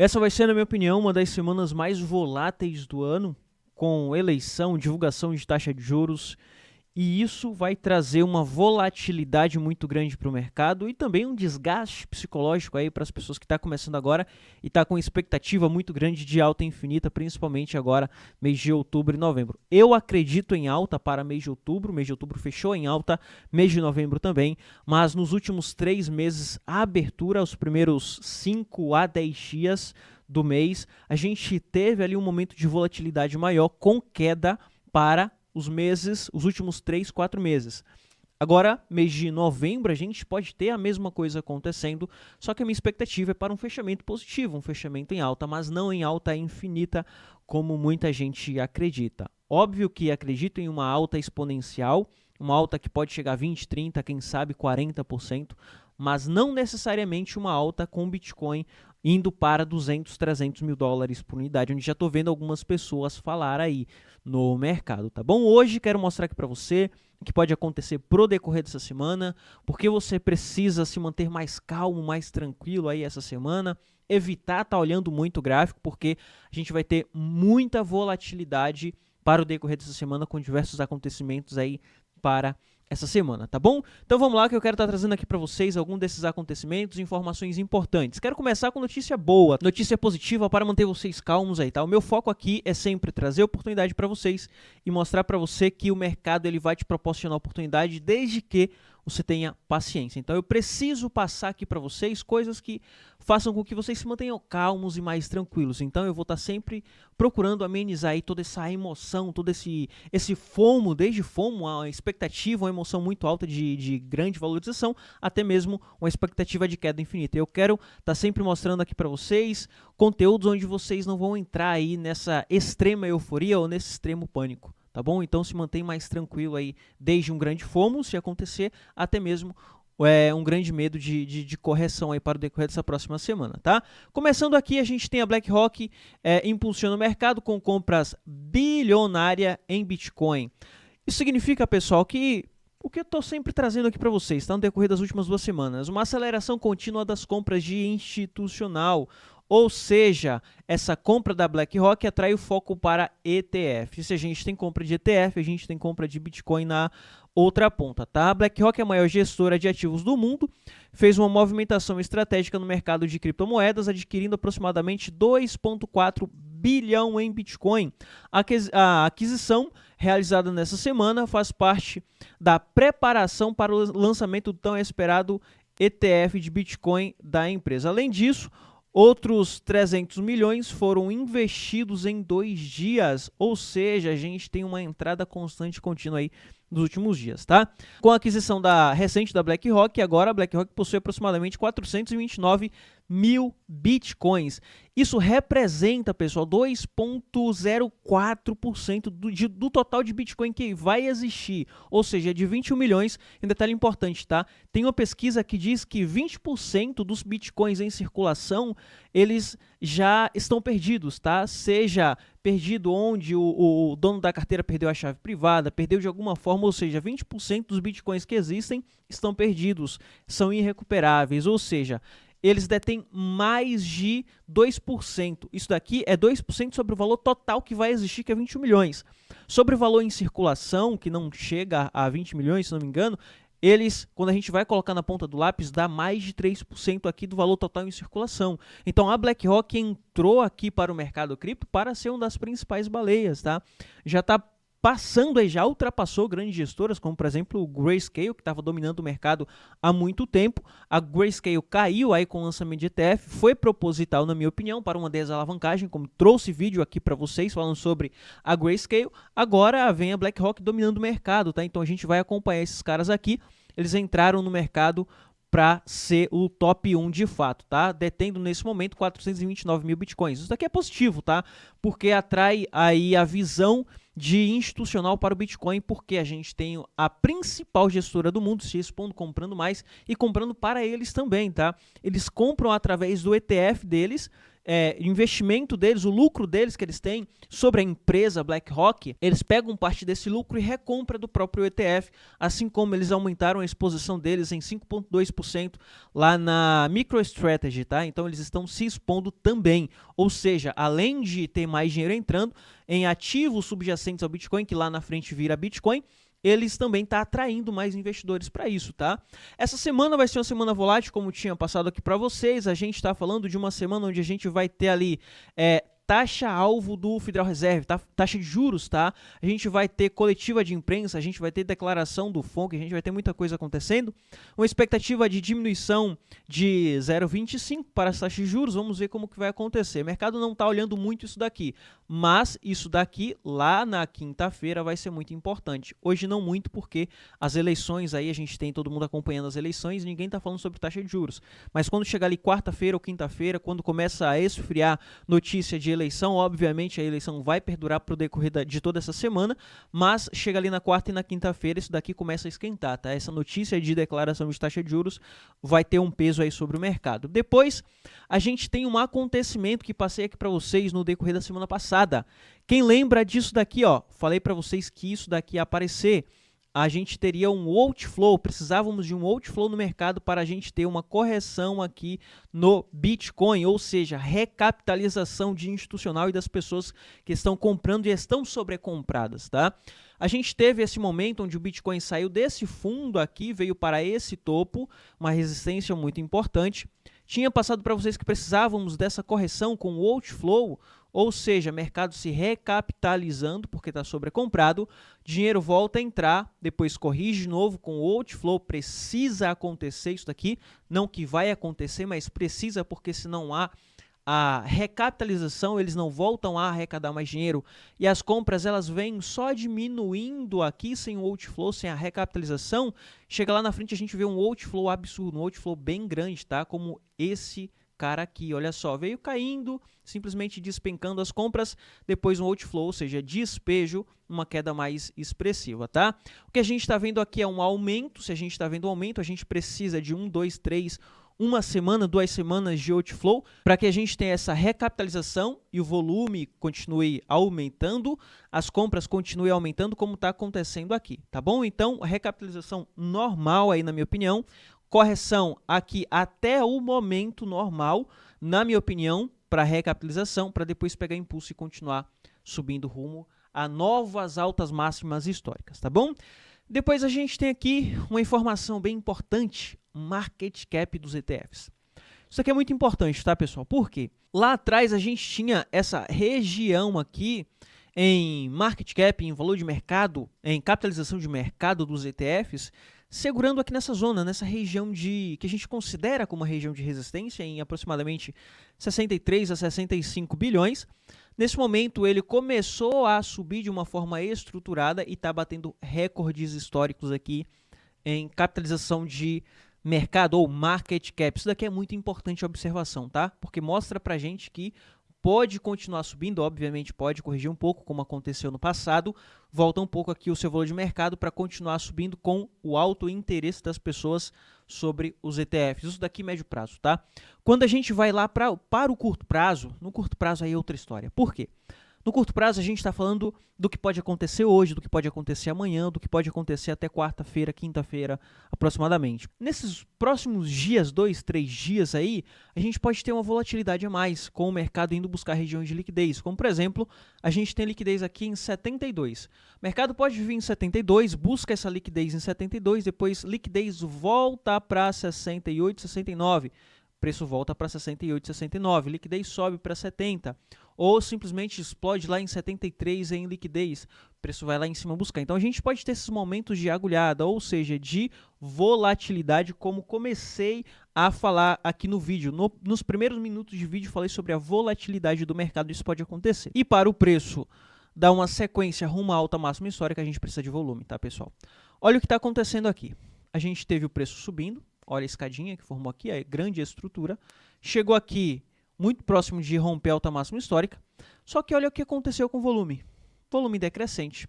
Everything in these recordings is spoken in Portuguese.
Essa vai ser, na minha opinião, uma das semanas mais voláteis do ano, com eleição, divulgação de taxa de juros, e isso vai trazer uma volatilidade muito grande para o mercado e também um desgaste psicológico aí para as pessoas que estão começando agora e está com expectativa muito grande de alta infinita, principalmente agora, mês de outubro e novembro. Eu acredito em alta para mês de outubro fechou em alta, mês de novembro também, mas nos últimos 3 meses, a abertura, os primeiros 5 a 10 dias do mês, a gente teve ali um momento de volatilidade maior com queda para os últimos 3, 4 meses. Agora, mês de novembro, a gente pode ter a mesma coisa acontecendo, só que a minha expectativa é para um fechamento positivo, um fechamento em alta, mas não em alta infinita, como muita gente acredita. Óbvio que acredito em uma alta exponencial, uma alta que pode chegar a 20, 30, quem sabe 40%, mas não necessariamente uma alta com Bitcoin indo para 200, 300 mil dólares por unidade, onde já estou vendo algumas pessoas falar aí no mercado, tá bom? Hoje quero mostrar aqui para você o que pode acontecer pro decorrer dessa semana, porque você precisa se manter mais calmo, mais tranquilo aí essa semana, evitar estar olhando muito o gráfico, porque a gente vai ter muita volatilidade para o decorrer dessa semana com diversos acontecimentos aí para essa semana, tá bom? Então vamos lá que eu quero estar trazendo aqui para vocês algum desses acontecimentos, informações importantes. Quero começar com notícia boa, notícia positiva para manter vocês calmos aí, tá? O meu foco aqui é sempre trazer oportunidade para vocês e mostrar para você que o mercado ele vai te proporcionar oportunidade desde que você tenha paciência. Então eu preciso passar aqui para vocês coisas que façam com que vocês se mantenham calmos e mais tranquilos. Então eu vou estar sempre procurando amenizar aí toda essa emoção, todo esse FOMO, desde FOMO, a expectativa, uma emoção muito alta de grande valorização, até mesmo uma expectativa de queda infinita. Eu quero estar sempre mostrando aqui para vocês conteúdos onde vocês não vão entrar aí nessa extrema euforia ou nesse extremo pânico. Tá bom? Então se mantém mais tranquilo aí, desde um grande FOMO, se acontecer, até mesmo um grande medo de correção aí para o decorrer dessa próxima semana, tá? Começando aqui, a gente tem a BlackRock impulsiona o mercado com compras bilionárias em Bitcoin. Isso significa, pessoal, que o que eu estou sempre trazendo aqui para vocês, tá? No decorrer das últimas 2 semanas, uma aceleração contínua das compras de institucional, ou seja, essa compra da BlackRock atrai o foco para ETF. Se a gente tem compra de ETF, a gente tem compra de Bitcoin na outra ponta, tá? A BlackRock é a maior gestora de ativos do mundo, fez uma movimentação estratégica no mercado de criptomoedas, adquirindo aproximadamente 2,4 bilhão em Bitcoin. A aquisição realizada nessa semana faz parte da preparação para o lançamento do tão esperado ETF de Bitcoin da empresa. Além disso, outros 300 milhões foram investidos em 2 dias, ou seja, a gente tem uma entrada constante e contínua aí nos últimos dias, tá? Com a aquisição recente da BlackRock, agora a BlackRock possui aproximadamente 429 mil bitcoins. Isso representa, pessoal, 2,04% do total de Bitcoin que vai existir, ou seja, de 21 milhões. Um detalhe importante, tá? Tem uma pesquisa que diz que 20% dos Bitcoins em circulação, eles já estão perdidos, tá? Seja perdido onde o dono da carteira perdeu a chave privada, perdeu de alguma forma, ou seja, 20% dos Bitcoins que existem estão perdidos, são irrecuperáveis, ou seja, eles detêm mais de 2%. Isso daqui é 2% sobre o valor total que vai existir, que é 21 milhões. Sobre o valor em circulação, que não chega a 20 milhões, se não me engano, quando a gente vai colocar na ponta do lápis, dá mais de 3% aqui do valor total em circulação. Então, a BlackRock entrou aqui para o mercado cripto para ser uma das principais baleias, tá? Já está passando aí, já ultrapassou grandes gestoras, como por exemplo o Grayscale, que estava dominando o mercado há muito tempo. A Grayscale caiu aí com o lançamento de ETF, foi proposital, na minha opinião, para uma desalavancagem, como trouxe vídeo aqui para vocês falando sobre a Grayscale. Agora vem a BlackRock dominando o mercado, tá? Então a gente vai acompanhar esses caras aqui. Eles entraram no mercado para ser o top 1 de fato, tá? Detendo nesse momento 429 mil bitcoins. Isso daqui é positivo, tá? Porque atrai aí a visão de institucional para o Bitcoin, porque a gente tem a principal gestora do mundo se expondo, comprando mais e comprando para eles também, tá? Eles compram através do ETF deles, investimento deles, o lucro deles que eles têm sobre a empresa BlackRock, eles pegam parte desse lucro e recompra do próprio ETF, assim como eles aumentaram a exposição deles em 5,2% lá na MicroStrategy, tá? Então eles estão se expondo também, ou seja, além de ter mais dinheiro entrando em ativos subjacentes ao Bitcoin, que lá na frente vira Bitcoin, eles também estão atraindo mais investidores para isso, tá? Essa semana vai ser uma semana volátil, como tinha passado aqui para vocês. A gente está falando de uma semana onde a gente vai ter ali taxa-alvo do Federal Reserve, tá? Taxa de juros, tá? A gente vai ter coletiva de imprensa, a gente vai ter declaração do FONC, a gente vai ter muita coisa acontecendo. Uma expectativa de diminuição de 0,25 para as taxas de juros, vamos ver como que vai acontecer. O mercado não está olhando muito isso daqui, mas isso daqui lá na quinta-feira vai ser muito importante. Hoje não muito, porque as eleições aí, a gente tem todo mundo acompanhando as eleições, ninguém está falando sobre taxa de juros. Mas quando chegar ali quarta-feira ou quinta-feira, quando começa a esfriar notícia de eleição, obviamente a eleição vai perdurar para o decorrer de toda essa semana, mas chega ali na quarta e na quinta-feira, isso daqui começa a esquentar, tá? Essa notícia de declaração de taxa de juros vai ter um peso aí sobre o mercado. Depois, a gente tem um acontecimento que passei aqui para vocês no decorrer da semana passada. Quem lembra disso daqui, ó, falei para vocês que isso daqui ia aparecer. A gente teria um outflow, precisávamos de um outflow no mercado para a gente ter uma correção aqui no Bitcoin, ou seja, recapitalização de institucional e das pessoas que estão comprando e estão sobrecompradas, tá? A gente teve esse momento onde o Bitcoin saiu desse fundo aqui, veio para esse topo, uma resistência muito importante. Tinha passado para vocês que precisávamos dessa correção com o outflow, ou seja, mercado se recapitalizando porque está sobrecomprado, dinheiro volta a entrar, depois corrige de novo com o outflow, precisa acontecer isso daqui, não que vai acontecer, mas precisa porque se não há a recapitalização, eles não voltam a arrecadar mais dinheiro e as compras elas vêm só diminuindo aqui sem o outflow, sem a recapitalização, chega lá na frente a gente vê um outflow absurdo, um outflow bem grande, tá? Como esse cara aqui, olha só, veio caindo, simplesmente despencando as compras, depois um outflow, ou seja, despejo, uma queda mais expressiva, tá? O que a gente está vendo aqui é um aumento, se a gente está vendo um aumento, a gente precisa de 1, 2, 3, uma semana, 2 semanas de outflow, para que a gente tenha essa recapitalização e o volume continue aumentando, as compras continuem aumentando, como está acontecendo aqui, tá bom? Então, a recapitalização normal aí, na minha opinião, correção aqui até o momento normal, na minha opinião, para recapitalização, para depois pegar impulso e continuar subindo rumo a novas altas máximas históricas, tá bom? Depois a gente tem aqui uma informação bem importante, market cap dos ETFs. Isso aqui é muito importante, tá, pessoal? Por quê? Lá atrás a gente tinha essa região aqui em market cap, em valor de mercado, em capitalização de mercado dos ETFs, segurando aqui nessa zona, nessa região que a gente considera como uma região de resistência em aproximadamente 63 a 65 bilhões. Nesse momento ele começou a subir de uma forma estruturada e está batendo recordes históricos aqui em capitalização de mercado ou market cap. Isso daqui é muito importante a observação, tá? Porque mostra pra gente que pode continuar subindo, obviamente pode corrigir um pouco, como aconteceu no passado, volta um pouco aqui o seu valor de mercado para continuar subindo com o alto interesse das pessoas sobre os ETFs. Isso daqui médio prazo, tá? Quando a gente vai lá para o curto prazo, no curto prazo aí é outra história. Por quê? No curto prazo a gente está falando do que pode acontecer hoje, do que pode acontecer amanhã, do que pode acontecer até quarta-feira, quinta-feira aproximadamente. Nesses próximos dias, 2, 3 dias aí, a gente pode ter uma volatilidade a mais com o mercado indo buscar regiões de liquidez. Como por exemplo, a gente tem liquidez aqui em 72. O mercado pode vir em 72, busca essa liquidez em 72, depois liquidez volta para 68, 69. Preço volta para 68, 69, liquidez sobe para 70, ou simplesmente explode lá em 73 em liquidez, preço vai lá em cima buscar. Então a gente pode ter esses momentos de agulhada, ou seja, de volatilidade, como comecei a falar aqui no vídeo. Nos primeiros minutos de vídeo falei sobre a volatilidade do mercado, isso pode acontecer. E para o preço dar uma sequência rumo à alta máxima histórica, a gente precisa de volume, tá, pessoal? Olha o que está acontecendo aqui. A gente teve o preço subindo, olha a escadinha que formou aqui, a grande estrutura. Chegou aqui muito próximo de romper a alta máxima histórica. Só que olha o que aconteceu com o volume. Volume decrescente.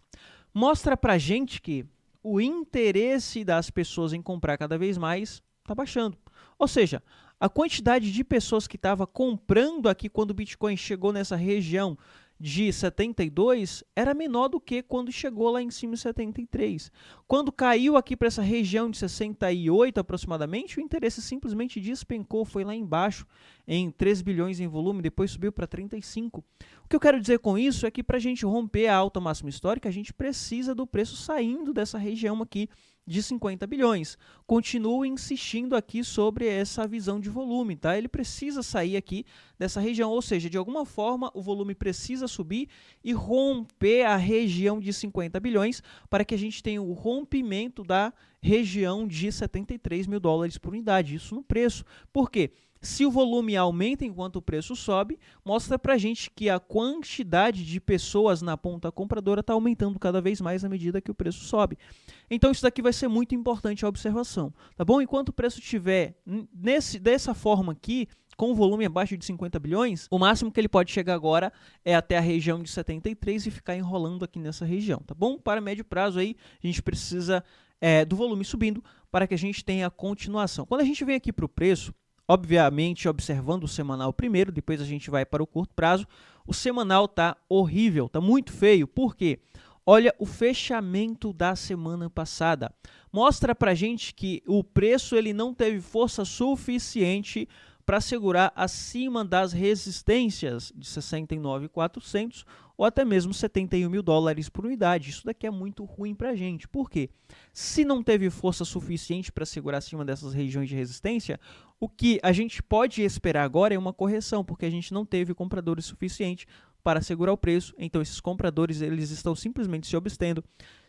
Mostra pra gente que o interesse das pessoas em comprar cada vez mais está baixando. Ou seja, A quantidade de pessoas que estava comprando aqui quando o Bitcoin chegou nessa região de 72 era menor do que quando chegou lá em cima em 73. Quando caiu aqui para essa região de 68 aproximadamente, o interesse simplesmente despencou, foi lá embaixo em 3 bilhões em volume, depois subiu para 35. O que eu quero dizer com isso é que para a gente romper a alta máxima histórica, a gente precisa do preço saindo dessa região aqui de 50 bilhões. Continuo insistindo aqui sobre essa visão de volume, tá? Ele precisa sair aqui dessa região, ou seja, de alguma forma o volume precisa subir e romper a região de 50 bilhões para que a gente tenha o rompimento da região de 73 mil dólares por unidade, isso no preço. Por quê? Se o volume aumenta enquanto o preço sobe, mostra para a gente que a quantidade de pessoas na ponta compradora está aumentando cada vez mais à medida que o preço sobe. Então isso daqui vai ser muito importante a observação, tá bom? Enquanto o preço estiver dessa forma aqui, com o volume abaixo de 50 bilhões, o máximo que ele pode chegar agora é até a região de 73 e ficar enrolando aqui nessa região, tá bom? Para médio prazo aí, a gente precisa do volume subindo para que a gente tenha a continuação. Quando a gente vem aqui para o preço, obviamente observando o semanal primeiro, depois a gente vai para o curto prazo, o semanal tá horrível, tá muito feio. Por quê? Olha o fechamento da semana passada. Mostra pra gente que o preço ele não teve força suficiente para segurar acima das resistências de 69.400 ou até mesmo 71 mil dólares por unidade. Isso daqui é muito ruim para a gente. Por quê? Se não teve força suficiente para segurar acima dessas regiões de resistência, o que a gente pode esperar agora é uma correção, porque a gente não teve compradores suficientes para segurar o preço. Então esses compradores eles estão simplesmente se abstendo.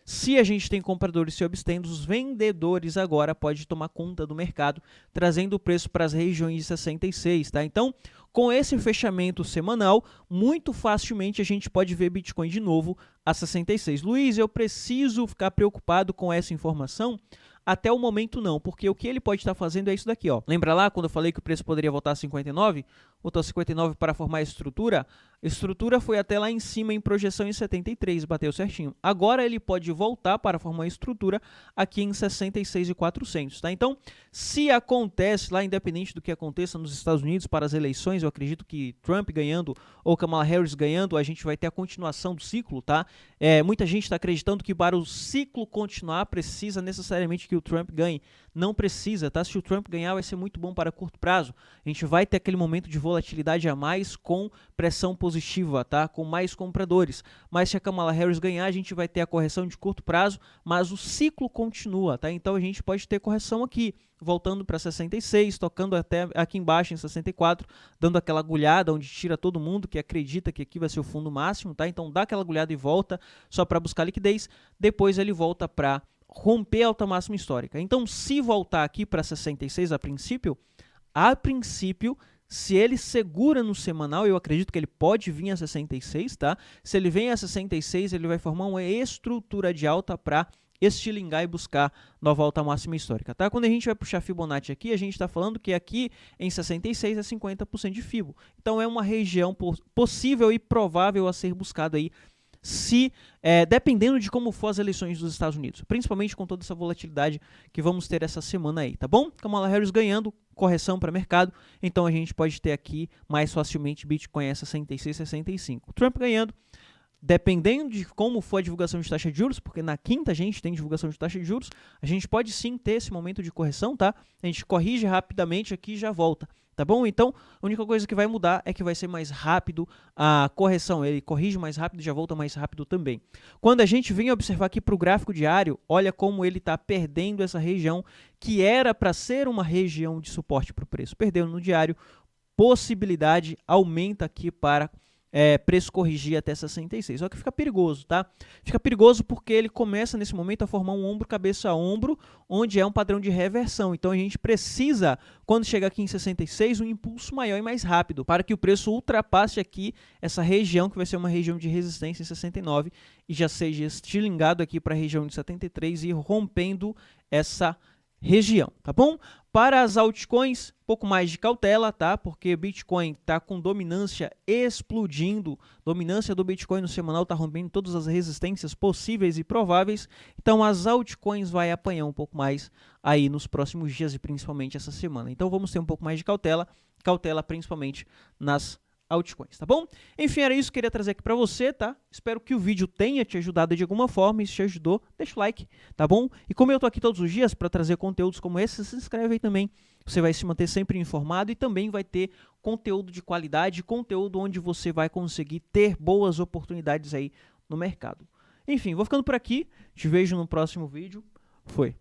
Se a gente tem compradores se abstendo, os vendedores agora podem tomar conta do mercado, trazendo o preço para as regiões de 66, tá? Então, com esse fechamento semanal, muito facilmente a gente pode ver Bitcoin de novo a 66. Luiz, eu preciso ficar preocupado com essa informação? Até o momento não, porque o que ele pode estar fazendo é isso daqui, ó. Lembra lá quando eu falei que o preço poderia voltar a 59? Voltou a 59 para formar a estrutura? A estrutura foi até lá em cima em projeção em 73, bateu certinho. Agora ele pode voltar para formar a estrutura aqui em 66.400, tá? Então, se acontece lá, independente do que aconteça nos Estados Unidos para as eleições, eu acredito que Trump ganhando ou Kamala Harris ganhando, a gente vai ter a continuação do ciclo, tá? Muita gente está acreditando que para o ciclo continuar precisa necessariamente que o Trump ganhe. Não precisa, tá? Se o Trump ganhar vai ser muito bom para curto prazo. A gente vai ter aquele momento de volatilidade a mais com pressão positiva, tá? Com mais compradores. Mas se a Kamala Harris ganhar, a gente vai ter a correção de curto prazo, mas o ciclo continua, tá? Então a gente pode ter correção aqui, voltando para 66, tocando até aqui embaixo em 64, dando aquela agulhada onde tira todo mundo que acredita que aqui vai ser o fundo máximo, tá? Então dá aquela agulhada e volta só para buscar liquidez, depois ele volta para romper a alta máxima histórica. Então, se voltar aqui para 66 a princípio, se ele segura no semanal, eu acredito que ele pode vir a 66, tá? Se ele vem a 66, ele vai formar uma estrutura de alta para estilingar e buscar nova alta máxima histórica, tá? Quando a gente vai puxar Fibonacci aqui, a gente está falando que aqui em 66 é 50% de Fibo. Então, é uma região possível e provável a ser buscado aí, dependendo de como for as eleições dos Estados Unidos, principalmente com toda essa volatilidade que vamos ter essa semana aí, tá bom? Kamala Harris ganhando, correção para mercado, então a gente pode ter aqui mais facilmente Bitcoin a 66, 65. Trump ganhando, dependendo de como for a divulgação de taxa de juros, porque na quinta a gente tem divulgação de taxa de juros, a gente pode sim ter esse momento de correção, tá? A gente corrige rapidamente aqui e já volta, tá bom? Então, a única coisa que vai mudar é que vai ser mais rápido a correção. Ele corrige mais rápido e já volta mais rápido também. Quando a gente vem observar aqui para o gráfico diário, olha como ele está perdendo essa região que era para ser uma região de suporte para o preço. Perdeu no diário, possibilidade aumenta aqui para preço corrigir até 66. Só que fica perigoso, tá? Fica perigoso porque ele começa nesse momento a formar um ombro, cabeça a ombro, onde é um padrão de reversão. Então a gente precisa, quando chegar aqui em 66, um impulso maior e mais rápido, para que o preço ultrapasse aqui essa região, que vai ser uma região de resistência em 69, e já seja estilingado aqui para a região de 73 e rompendo essa região, tá bom? Para as altcoins, um pouco mais de cautela, tá? Porque Bitcoin tá com dominância explodindo, dominância do Bitcoin no semanal tá rompendo todas as resistências possíveis e prováveis, então as altcoins vai apanhar um pouco mais aí nos próximos dias e principalmente essa semana. Então vamos ter um pouco mais de cautela principalmente nas altcoins, tá bom? Enfim, era isso que eu queria trazer aqui pra você, tá? Espero que o vídeo tenha te ajudado de alguma forma, e se te ajudou, deixa o like, tá bom? E como eu tô aqui todos os dias para trazer conteúdos como esse, se inscreve aí também, você vai se manter sempre informado e também vai ter conteúdo de qualidade, conteúdo onde você vai conseguir ter boas oportunidades aí no mercado. Enfim, vou ficando por aqui, te vejo no próximo vídeo, foi!